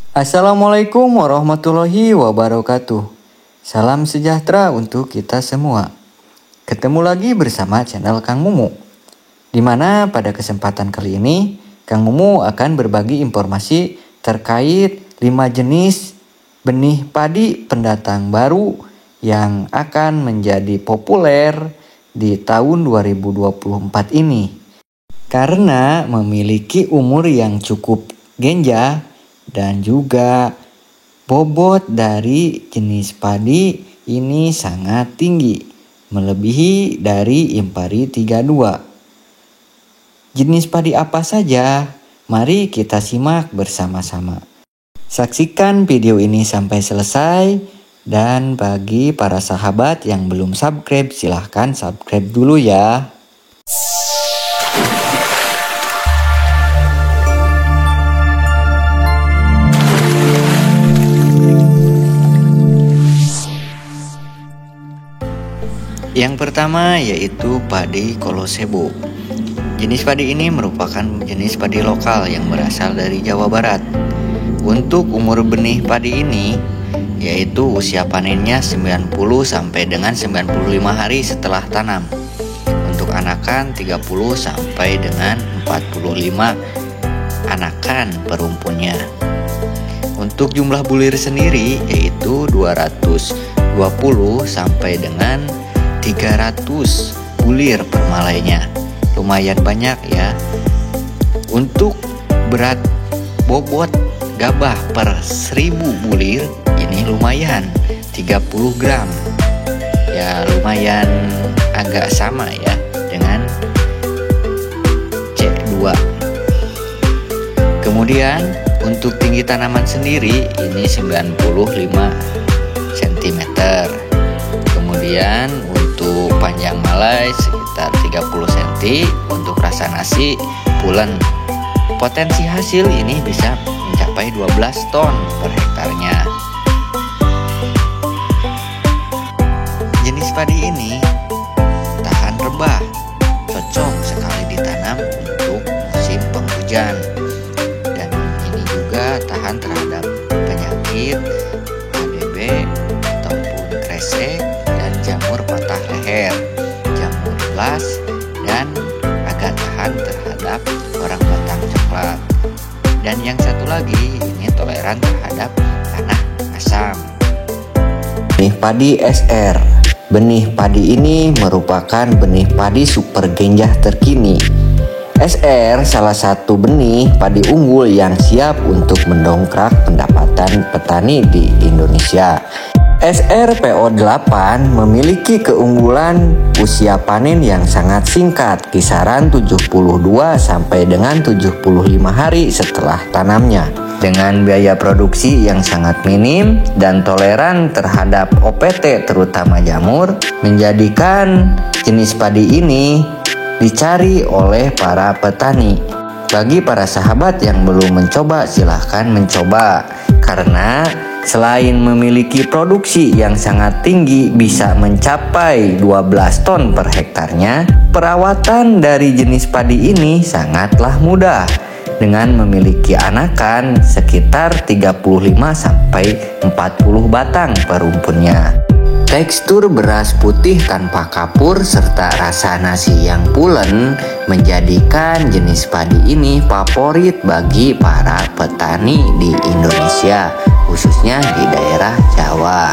Assalamualaikum warahmatullahi wabarakatuh. Salam sejahtera untuk kita semua. Ketemu lagi bersama channel Kang Mumu, di mana pada kesempatan kali ini Kang Mumu akan berbagi informasi terkait 5 jenis benih padi pendatang baru yang akan menjadi populer di tahun 2024 ini. Karena memiliki umur yang cukup genjah dan juga bobot dari jenis padi ini sangat tinggi, melebihi dari Impari 32. Jenis padi apa saja? Mari kita simak bersama-sama. Saksikan video ini sampai selesai, dan bagi para sahabat yang belum subscribe, silahkan subscribe dulu ya. Yang pertama yaitu padi Kolosebo. Jenis padi ini merupakan jenis padi lokal yang berasal dari Jawa Barat. Untuk umur benih padi ini yaitu usia panennya 90 sampai dengan 95 hari setelah tanam. Untuk anakan 30 sampai dengan 45 anakan per rumpunnya. Untuk jumlah bulir sendiri yaitu 220 sampai dengan 300 bulir per malainya. Lumayan banyak ya. Untuk berat bobot gabah per 1000 bulir ini lumayan 30 gram. Ya lumayan agak sama ya dengan C2. Kemudian untuk tinggi tanaman sendiri ini 95 cm. Kemudian untuk panjang malai sekitar 30 cm. Untuk rasa nasi pulen. Potensi hasil ini bisa mencapai 12 ton per hektarnya. Jenis padi ini tahan rebah, cocok sekali ditanam untuk musim penghujan. Dan ini juga tahan terhadap penyakit ADB ataupun kresek dan jamur patah leher, jamur las, dan agak tahan terhadap orang batang coklat. Dan yang satu lagi ini toleran terhadap tanah asam. Benih padi SR. Benih padi ini merupakan benih padi super genjah terkini. SR salah satu benih padi unggul yang siap untuk mendongkrak pendapatan petani di Indonesia. SR PO8 memiliki keunggulan usia panen yang sangat singkat, kisaran 72 sampai dengan 75 hari setelah tanamnya. Dengan biaya produksi yang sangat minim dan toleran terhadap OPT terutama jamur, menjadikan jenis padi ini dicari oleh para petani. Bagi para sahabat yang belum mencoba, silahkan mencoba. Karena selain memiliki produksi yang sangat tinggi, bisa mencapai 12 ton per hektarnya, perawatan dari jenis padi ini sangatlah mudah dengan memiliki anakan sekitar 35 sampai 40 batang per rumpunnya. Tekstur beras putih tanpa kapur serta rasa nasi yang pulen menjadikan jenis padi ini favorit bagi para petani di Indonesia, khususnya di daerah Jawa.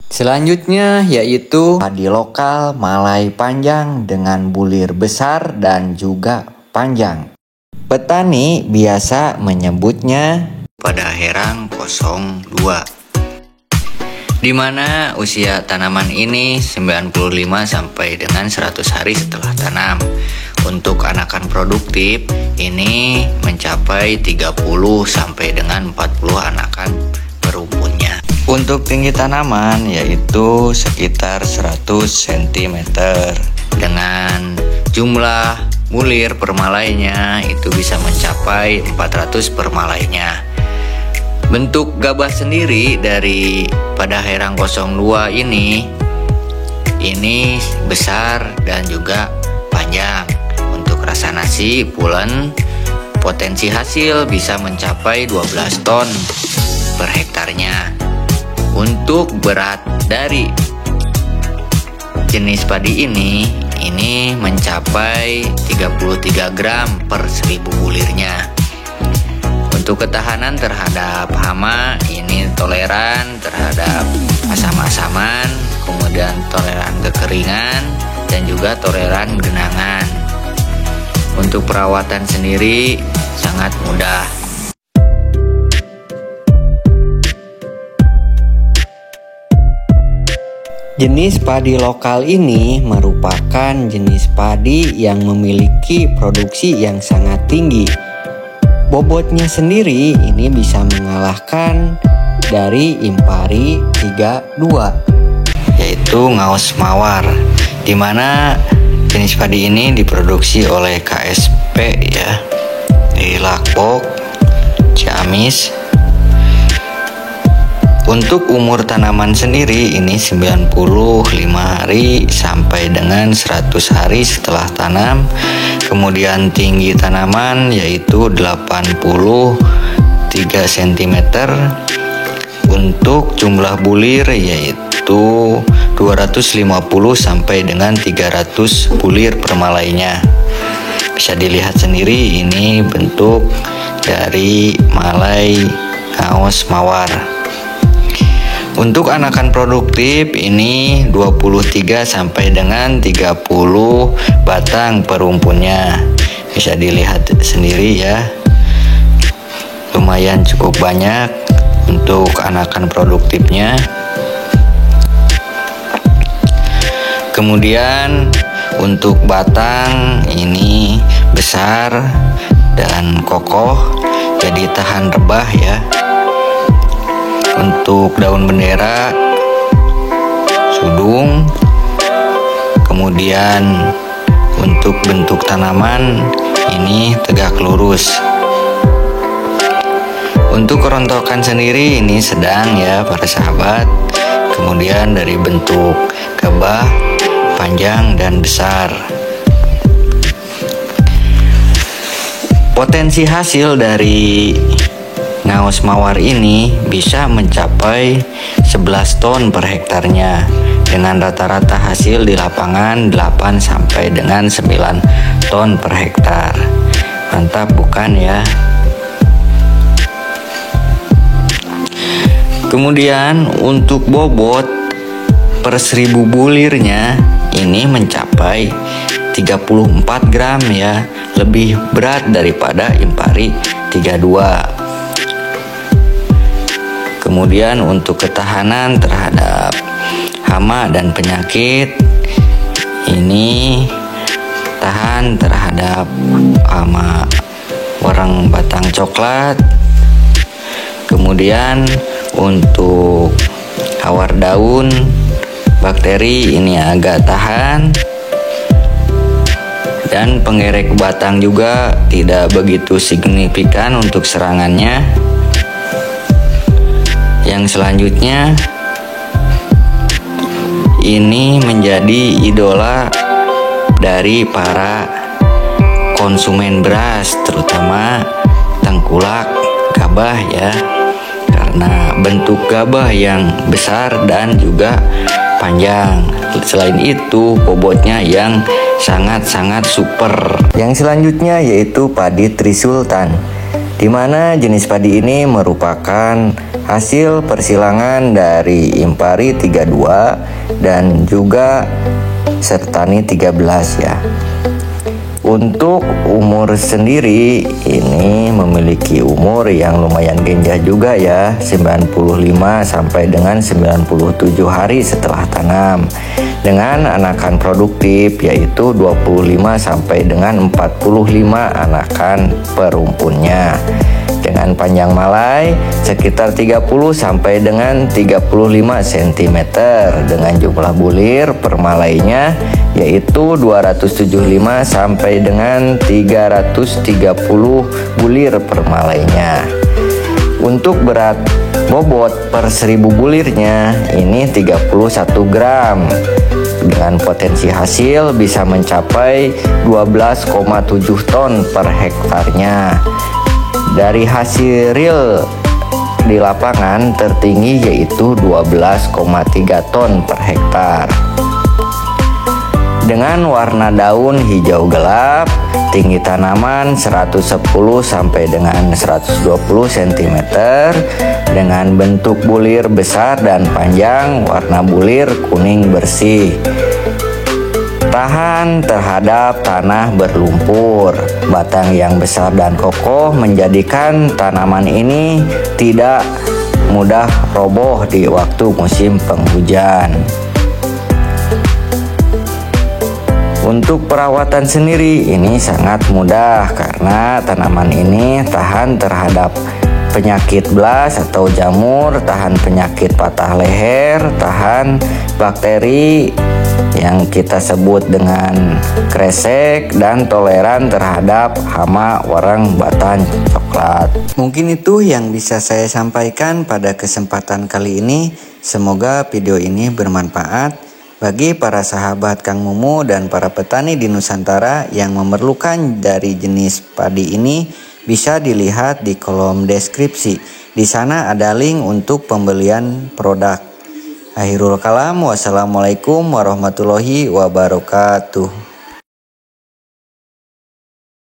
Selanjutnya yaitu padi lokal Malai panjang dengan bulir besar dan juga panjang. Petani biasa menyebutnya Padaherang 02. Di mana usia tanaman ini 95 sampai dengan 100 hari setelah tanam. Untuk anakan produktif ini mencapai 30 sampai dengan 40 anakan per rumpunnya. Untuk tinggi tanaman yaitu sekitar 100 cm. Dengan jumlah bulir per malainya itu bisa mencapai 400 per malainya. Bentuk gabah sendiri dari Padaherang 02 ini besar dan juga panjang. Untuk rasa nasi pulen, potensi hasil bisa mencapai 12 ton per hektarnya. Untuk berat dari jenis padi ini mencapai 33 gram per 1000 bulirnya. Untuk ketahanan terhadap hama ini toleran terhadap asam-asaman, kemudian toleran kekeringan, dan juga toleran genangan. Untuk perawatan sendiri sangat mudah. Jenis padi lokal ini merupakan jenis padi yang memiliki produksi yang sangat tinggi. Bobotnya sendiri ini bisa mengalahkan dari Impari 32, yaitu Ngaos Mawar, di mana jenis padi ini diproduksi oleh KSP ya, di Lakbok, Ciamis. Untuk umur tanaman sendiri ini 95 hari sampai dengan 100 hari setelah tanam. Kemudian tinggi tanaman yaitu 83 cm. Untuk jumlah bulir yaitu 250 sampai dengan 300 bulir per malainya. Bisa dilihat sendiri ini bentuk dari malai Ngaos Mawar. Untuk anakan produktif ini 23 sampai dengan 30 batang per rumpunnya. Bisa dilihat sendiri ya. Lumayan cukup banyak untuk anakan produktifnya. Kemudian untuk batang ini besar dan kokoh, jadi tahan rebah ya. Untuk daun bendera, sudung, kemudian untuk bentuk tanaman ini tegak lurus. Untuk kerontokan sendiri ini sedang ya para sahabat. Kemudian dari bentuk gabah, panjang dan besar. Potensi hasil dari Ngaos Mawar ini bisa mencapai 11 ton per hektarnya, dengan rata-rata hasil di lapangan 8 sampai dengan 9 ton per hektar. Mantap bukan ya? Kemudian untuk bobot per 1000 bulirnya ini mencapai 34 gram ya, lebih berat daripada Impari 32. Kemudian untuk ketahanan terhadap hama dan penyakit ini tahan terhadap hama warang batang coklat. Kemudian untuk hawar daun bakteri ini agak tahan, dan pengerek batang juga tidak begitu signifikan untuk serangannya. Yang selanjutnya ini menjadi idola dari para konsumen beras, terutama tengkulak gabah ya, karena bentuk gabah yang besar dan juga panjang. Selain itu bobotnya yang sangat-sangat super. Yang selanjutnya yaitu padi Trisultan, di mana jenis padi ini merupakan hasil persilangan dari Impari 32 dan juga Sertani 13 ya. Untuk umur sendiri ini memiliki umur yang lumayan genjah juga ya, 95 sampai dengan 97 hari setelah tanam, dengan anakan produktif yaitu 25 sampai dengan 45 anakan per rumpunnya, dengan panjang malai sekitar 30 sampai dengan 35 cm, dengan jumlah bulir per malainya yaitu 275 sampai dengan 330 bulir per malainya. Untuk berat bobot per 1000 bulirnya ini 31 gram, dengan potensi hasil bisa mencapai 12,7 ton per hektarnya. Dari hasil real di lapangan tertinggi yaitu 12,3 ton per hektar. Dengan warna daun hijau gelap, tinggi tanaman 110 sampai dengan 120 cm, dengan bentuk bulir besar dan panjang, warna bulir kuning bersih. Tahan terhadap tanah berlumpur, batang yang besar dan kokoh menjadikan tanaman ini tidak mudah roboh di waktu musim penghujan. Untuk perawatan sendiri ini sangat mudah karena tanaman ini tahan terhadap penyakit blas atau jamur, tahan penyakit patah leher, tahan bakteri yang kita sebut dengan kresek, dan toleran terhadap hama warang batang coklat. Mungkin itu yang bisa saya sampaikan pada kesempatan kali ini. Semoga video ini bermanfaat bagi para sahabat Kang Mumu dan para petani di Nusantara yang memerlukan dari jenis padi ini. Bisa dilihat di kolom deskripsi. Di sana ada link untuk pembelian produk. Akhirul kalam, wassalamualaikum warahmatullahi wabarakatuh.